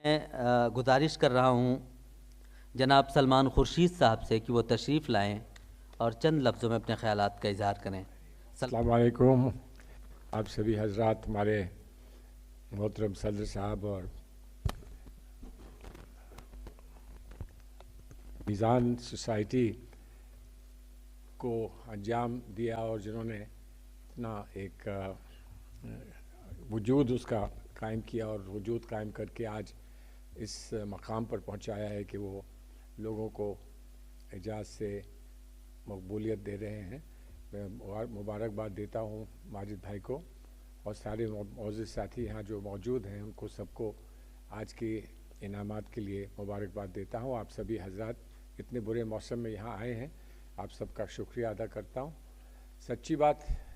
میں گزارش کر رہا ہوں جناب سلمان خورشید صاحب سے کہ وہ تشریف لائیں اور چند لفظوں میں اپنے خیالات کا اظہار کریں۔ السلام علیکم آپ سبھی حضرات، ہمارے محترم صدر صاحب اور میزان سوسائٹی کو انجام دیا اور جنہوں نے اتنا ایک وجود اس کا قائم کیا اور وجود قائم کر کے آج اس مقام پر پہنچایا ہے کہ وہ لوگوں کو اعجاز سے مقبولیت دے رہے ہیں۔ میں مبارکباد دیتا ہوں ماجد بھائی کو اور سارے معزز ساتھی یہاں جو موجود ہیں، ان کو سب کو آج کے انعامات کے لیے مبارکباد دیتا ہوں۔ آپ سبھی حضرات اتنے برے موسم میں یہاں آئے ہیں، آپ سب کا شکریہ ادا کرتا ہوں۔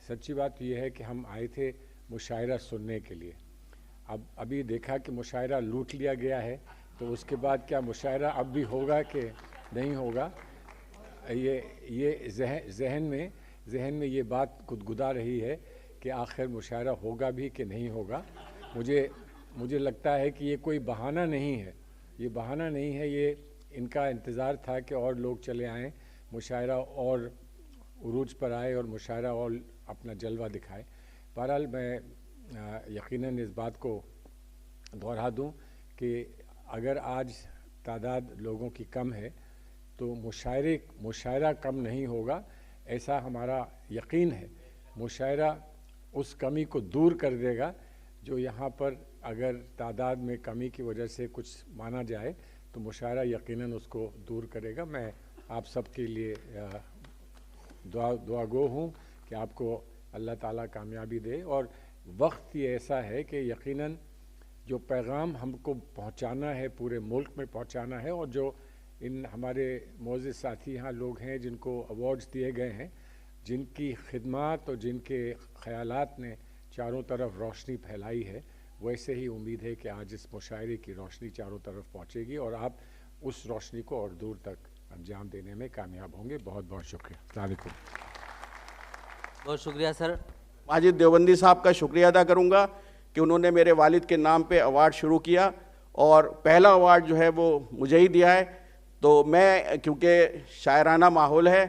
سچی بات یہ ہے کہ ہم آئے تھے مشاعرہ سننے کے لیے۔ ابھی دیکھا کہ مشاعرہ لوٹ لیا گیا ہے، تو اس کے بعد کیا مشاعرہ اب بھی ہوگا کہ نہیں ہوگا؟ یہ ذہن میں یہ بات گدگدا رہی ہے کہ آخر مشاعرہ ہوگا بھی کہ نہیں ہوگا۔ مجھے لگتا ہے کہ یہ کوئی بہانہ نہیں ہے، یہ ان کا انتظار تھا کہ اور لوگ چلے آئیں، مشاعرہ اور عروج پر آئے اور مشاعرہ اور اپنا جلوہ دکھائے۔ بہرحال میں یقیناً اس بات کو دہرا دوں کہ اگر آج تعداد لوگوں کی کم ہے تو مشاعرہ کم نہیں ہوگا، ایسا ہمارا یقین ہے۔ مشاعرہ اس کمی کو دور کر دے گا جو یہاں پر اگر تعداد میں کمی کی وجہ سے کچھ مانا جائے تو مشاعرہ یقیناً اس کو دور کرے گا۔ میں آپ سب کے لیے دعا گو ہوں کہ آپ کو اللہ تعالیٰ کامیابی دے، اور وقت یہ ایسا ہے کہ یقیناً جو پیغام ہم کو پہنچانا ہے، پورے ملک میں پہنچانا ہے، اور جو ان ہمارے معزز ساتھی یہاں لوگ ہیں جن کو ایوارڈز دیے گئے ہیں، جن کی خدمات اور جن کے خیالات نے چاروں طرف روشنی پھیلائی ہے، ویسے ہی امید ہے کہ آج اس مشاعرے کی روشنی چاروں طرف پہنچے گی اور آپ اس روشنی کو اور دور تک انجام دینے میں کامیاب ہوں گے۔ بہت بہت شکریہ۔ السلام علیکم۔ بہت شکریہ سر۔ ماجد دیوبندی صاحب کا شکریہ ادا کروں گا کہ انہوں نے میرے والد کے نام پہ ایوارڈ شروع کیا، اور پہلا ایوارڈ جو ہے وہ مجھے ہی دیا ہے۔ تو میں کیونکہ شاعرانہ ماحول ہے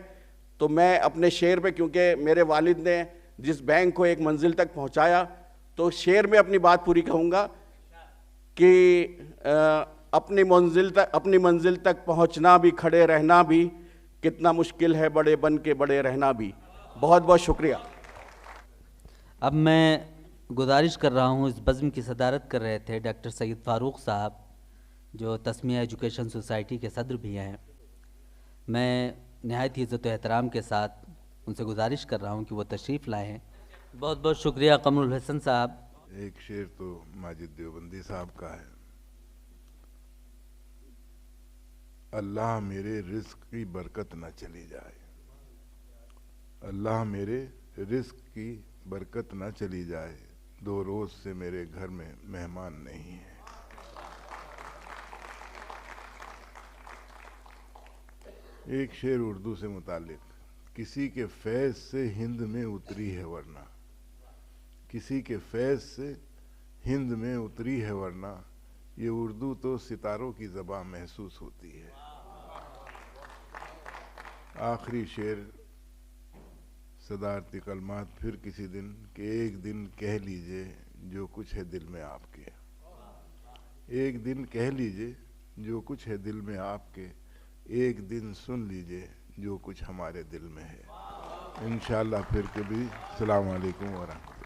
تو میں اپنے شعر پہ، کیونکہ میرے والد نے جس بینک کو ایک منزل تک پہنچایا، تو شعر میں اپنی بات پوری کہوں گا کہ اپنی منزل تک پہنچنا بھی، کھڑے رہنا بھی، کتنا مشکل ہے بڑے بن کے بڑے رہنا بھی۔ بہت بہت شکریہ۔ اب میں گزارش کر رہا ہوں، اس بزم کی صدارت کر رہے تھے ڈاکٹر سید فاروق صاحب، جو تسمیہ ایجوکیشن سوسائٹی کے صدر بھی ہیں۔ میں نہایت ہی عزت و احترام کے ساتھ ان سے گزارش کر رہا ہوں کہ وہ تشریف لائے ہیں۔ بہت بہت شکریہ قمر الحسن صاحب۔ ایک شعر تو ماجد دیوبندی صاحب کا ہے: اللہ میرے رزق کی برکت نہ چلی جائے، اللہ میرے رزق کی برکت نہ چلی جائے، 2 روز سے میرے گھر میں مہمان نہیں ہے۔ ایک شعر اردو سے متعلق: کسی کے فیض سے ہند میں اتری ہے ورنہ، کسی کے فیض سے ہند میں اتری ہے ورنہ، یہ اردو تو ستاروں کی زبان محسوس ہوتی ہے۔ آخری شعر صدارتی کلمات پھر کسی دن کہ ایک دن کہہ لیجئے جو کچھ ہے دل میں آپ کے، ایک دن کہہ لیجئے جو کچھ ہے دل میں آپ کے، ایک دن سن لیجئے جو کچھ ہمارے دل میں ہے۔ انشاءاللہ پھر کبھی۔ السلام علیکم ورحمۃ اللہ۔